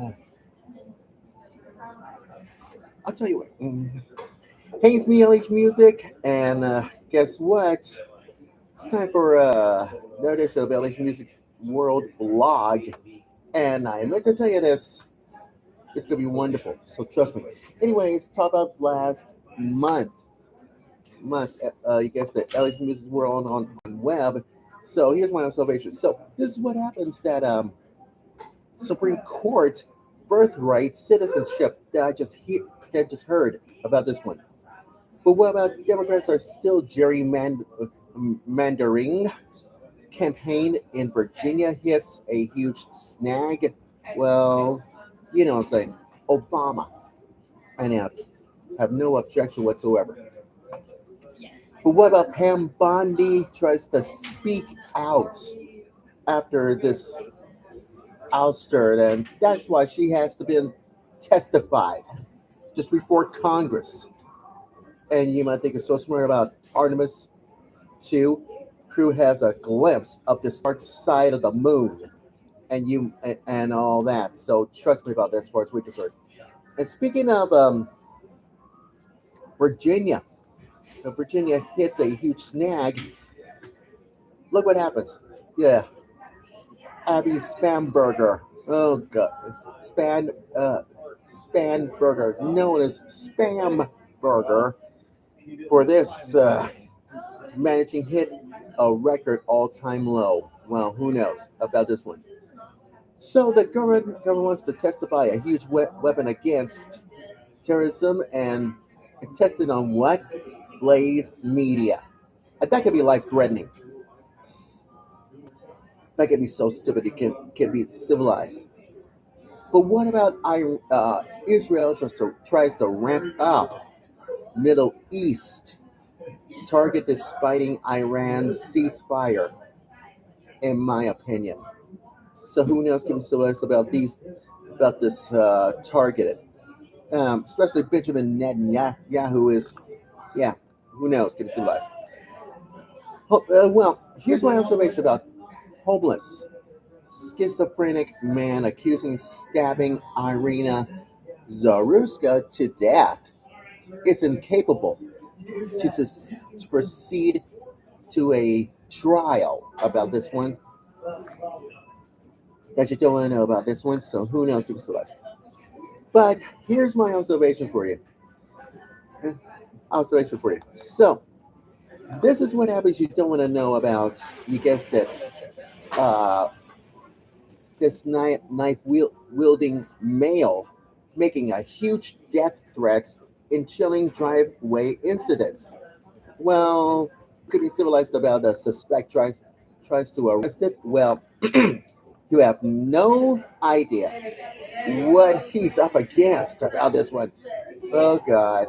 Uh, I'll tell you what. Hey, it's me, LHMusic, and guess what? It's time for another edition of LHMusic's World Blog, and I meant to tell you this. It's gonna be wonderful, so trust me. Anyways, talk about last month. You guess the LHMusic's World on web. So here's my observation. So this is what happens that Supreme Court birthright citizenship that that I just heard about this one. But what about Democrats are still gerrymandering? Campaign in Virginia hits a huge snag. Well, you know what I'm saying. Obama. And have no objection whatsoever. But what about Pam Bondi tries to speak out after this ouster, and that's why she has to be testified just before Congress. And you might think it's so smart about Artemis 2, who has a glimpse of the dark side of the moon and all that. So trust me about this as far as we're concerned. And speaking of Virginia, Virginia hits a huge snag. Look what happens. Yeah, Abby Spamberger. Oh god, Spanberger, known as Spam Burger, for this managing hit a record all-time low. Well, who knows about this one? So the government wants to testify a huge weapon against terrorism and tested on what? Blaze Media. And that could be life-threatening. That could be so stupid it can be civilized. But what about Israel tries to ramp up Middle East target despite Iran's ceasefire, in my opinion. So who knows can be civilized about this targeted. Especially Benjamin Netanyahu is, yeah, who knows can be civilized. Well, here's my observation about homeless schizophrenic man accusing stabbing Irina Zaruska to death is incapable to proceed to a trial about this one. That you don't want to know about this one, so who knows? Give us the lights. But here's my observation for you. So this is what happens. You don't want to know about. You guessed it. Uh, this knife wielding male making a huge death threats in chilling driveway incidents. Well, could be civilized about the suspect tries to arrest it. Well, you have no idea what he's up against about this one. Oh God,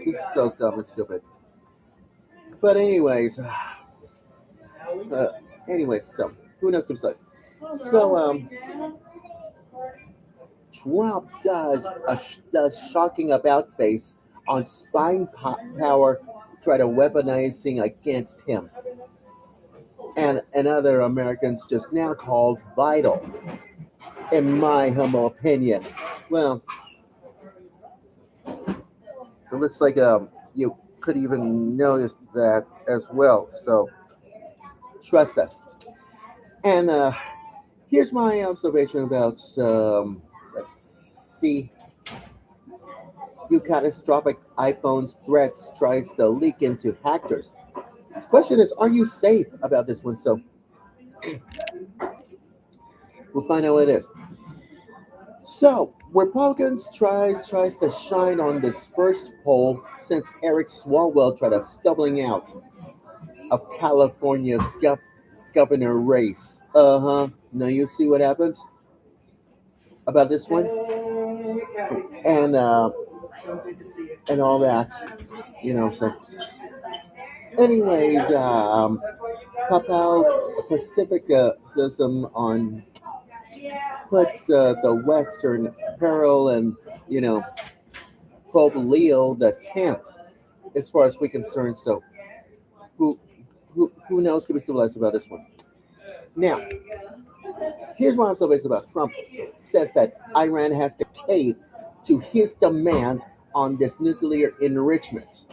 this is so dumb and stupid. But so who knows himself? So Trump does shocking about face on spying power, try to weaponizing against him, and other Americans just now called vital, in my humble opinion. Well, it looks like you could even notice that as well. So trust us. And here's my observation about let's see. You catastrophic iPhone's threats tries to leak into hackers. The question is, are you safe about this one? So we'll find out what it is. So Republicans tries to shine on this first poll since Eric Swalwell tried a stumbling out of California's governor race. Now you see what happens about this one, and and all that. You know. So, anyways, Papal Pacificism on puts the Western peril and you know Pope Leo the Tenth, as far as we're concerned. So, who who knows could be civilized about this one? Now, Here's my observation about Trump says that Iran has to cave to his demands on this nuclear enrichment.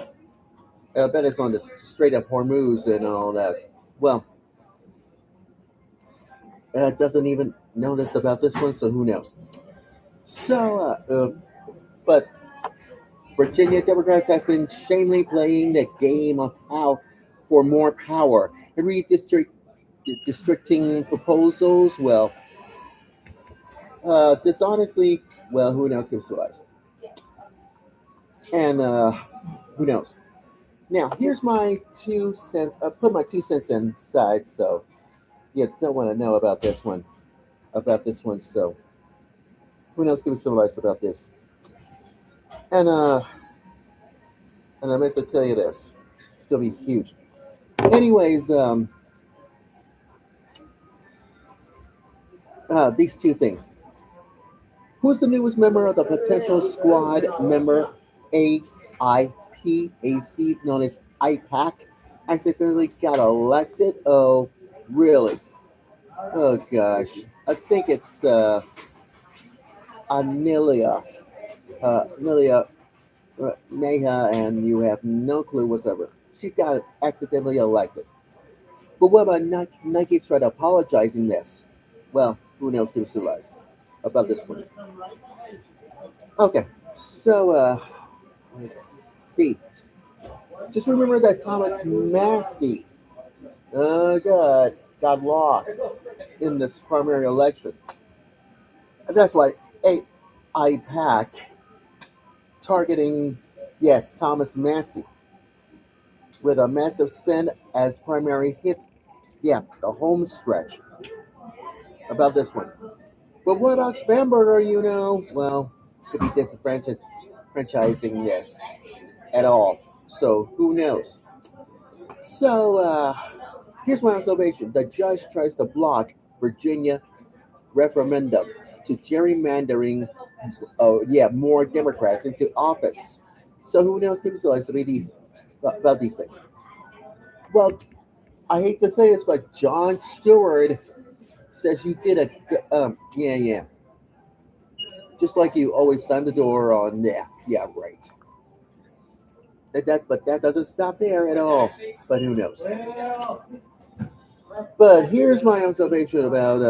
I bet it's on the Strait of Hormuz and all that. Well, doesn't even notice about this one, so who knows? So, but Virginia Democrats has been shamefully playing the game of how for more power and redistricting proposals. Well, dishonestly, well, who knows who's survives, and who knows. Now, here's my 2 cents. I put my 2 cents inside, so you don't want to know about this one. About this one, so who knows who's survives about this? And uh, and I meant to tell you this. It's gonna be huge. Anyways, these two things. Who's the newest member of the potential squad member AIPAC, known as IPAC, accidentally got elected? Oh, really? Oh, gosh. I think it's Anelia. Anelia Neha, and you have no clue whatsoever. She's got accidentally elected. But what about Nike's tried apologizing this? Well, who knows who realized about this one. Okay, so let's see. Just remember that Thomas Massey, oh God, got lost in this primary election. And that's why AIPAC targeting, yes, Thomas Massey with a massive spend as primary hits, yeah, the home stretch about this one. But what about Spamberger, Well, could be disenfranchising this at all. So who knows? So here's my observation. The judge tries to block Virginia referendum to gerrymandering, oh yeah, more Democrats into office. So who knows who's going to be these about these things? Well, I hate to say this, but John Stewart says you did yeah, yeah, just like you always slam the door on, yeah, yeah, right. But that doesn't stop there at all. But who knows? But here's my observation about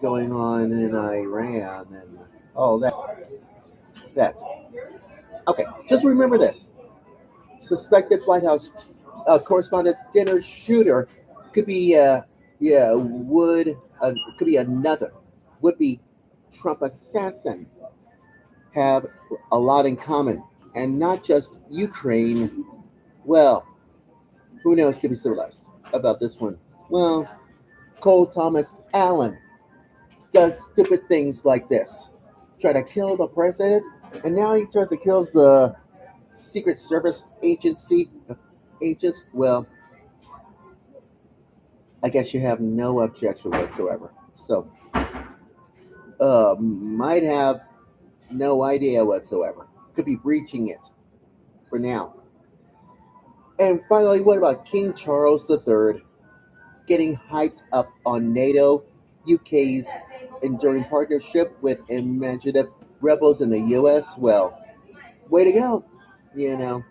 going on in Iran and all that. That okay. Just remember this: suspected White House correspondent dinner shooter could be yeah would could be another would be Trump assassin. Have a lot in common, and not just Ukraine. Well, who knows? Could be civilized about this one. Well, Cole Thomas Allen does stupid things like this. Try to kill the president, and now he tries to kill the Secret Service agency agents. Well, I guess you have no objection whatsoever. So, might have no idea whatsoever. Could be breaching it for now. And finally, what about King Charles III getting hyped up on NATO, UK's enduring partnership with imaginative rebels in the US? Well, way to go, you know,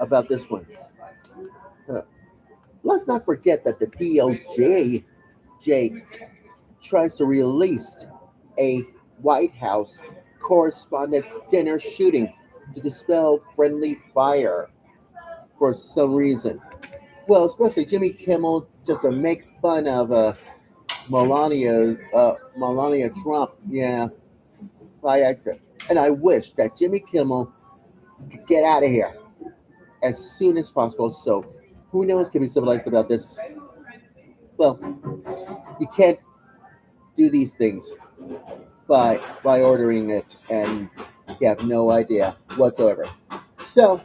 about this one. Uh, let's not forget that the DOJ tries to release a White House correspondent dinner shooting to dispel friendly fire for some reason. Well, especially Jimmy Kimmel just to make fun of Melania Trump. Yeah, by accident. And I wish that Jimmy Kimmel could get out of here as soon as possible. So who knows can be civilized about this? Well, you can't do these things by ordering it and you have no idea whatsoever. So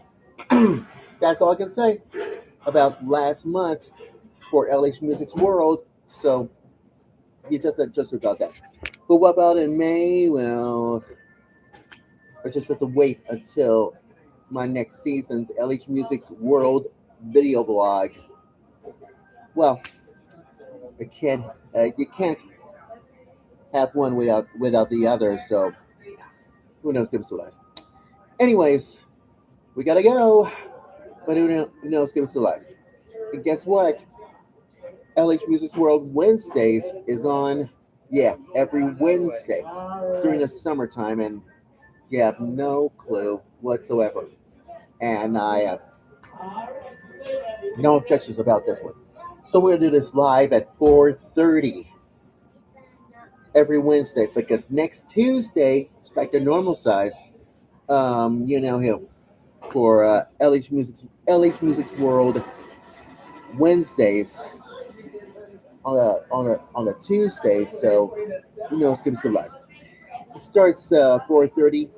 that's all I can say about last month for LHMusic's World. So you just about that. But what about in May? Well, I just have to wait until my next season's LHMusic's World video blog. Well, I can't. You can't have one without the other. So who knows? Give us the last. Anyways, we gotta go. But who knows? Give us the last. And guess what? LH Music's World Wednesdays is on. Yeah, every Wednesday during the summertime, and you have no clue whatsoever. And I have no objections about this one. So we're gonna do this live at 4:30 every Wednesday because next Tuesday it's back to normal size. Here for LH Music's World Wednesdays on a Tuesday. So it's gonna be some less. It starts 4:30,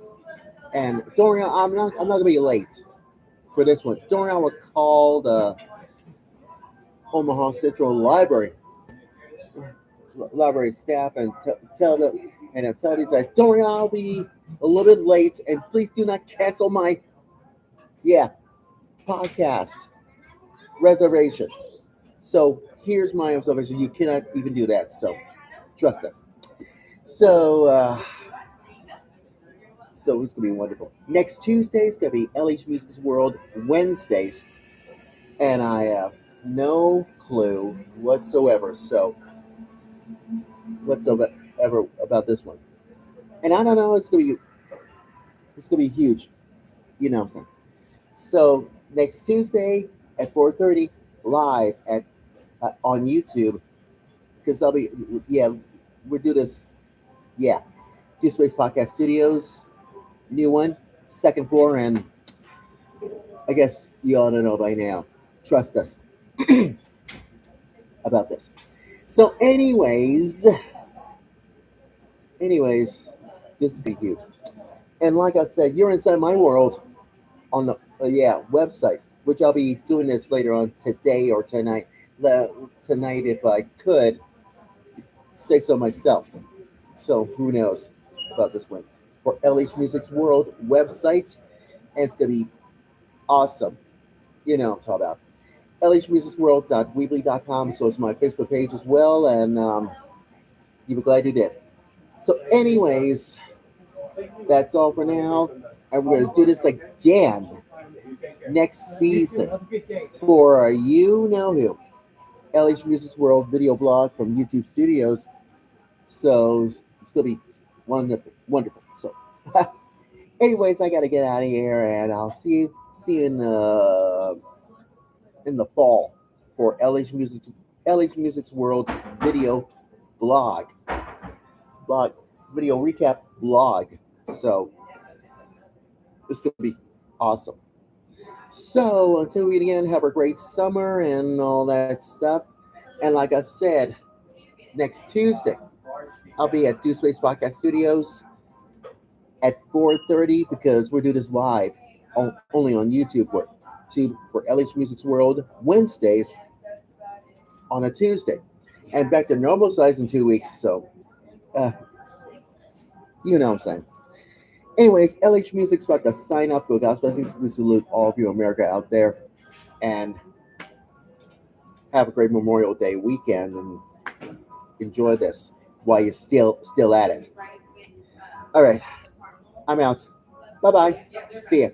and Dorian, I'm not gonna be late for this one. Dorian will call the Omaha Central Library staff and tell these guys, Dorian, I'll be a little bit late, and please do not cancel my podcast reservation. So here's my observation: you cannot even do that. So trust us. So it's gonna be wonderful. Next Tuesday is gonna be LH Music's World Wednesdays, and I have no clue whatsoever. So whatsoever about this one, and I don't know. It's gonna be huge. You know what I'm saying? So next Tuesday at 4:30 live at on YouTube because I'll be we'll do this Do Space Podcast Studios, new one, second floor, and I guess you ought to know by now. Trust us about this. So, this is gonna be huge. And like I said, you're inside my world on the website, which I'll be doing this later on today or tonight. Tonight, if I could say so myself. So who knows about this one for LH Music's World website, and it's gonna be awesome. You know what I'm talking about. LHMusicWorld.weebly.com. So it's my Facebook page as well, and you'll be glad you did. So, anyways, that's all for now, and we're gonna do this again next season for you know who. LH Music's World video blog from YouTube Studios. So it's gonna be wonderful. So, anyways, I gotta get out of here, and I'll see you in the fall for LH Music's World video blog video recap blog. So it's gonna be awesome. So until we meet again, have a great summer and all that stuff. And like I said, next Tuesday I'll be at Do Space Podcast Studios at 4:30 because we're doing this live only on YouTube for LH Music's World Wednesdays on a Tuesday, and back to normal size in 2 weeks. So, you know what I'm saying. Anyways, LH Music's about to sign off. Go God's blessings. We salute all of you America out there, and have a great Memorial Day weekend, and enjoy this while you're still at it. All right, I'm out. Bye bye. See ya.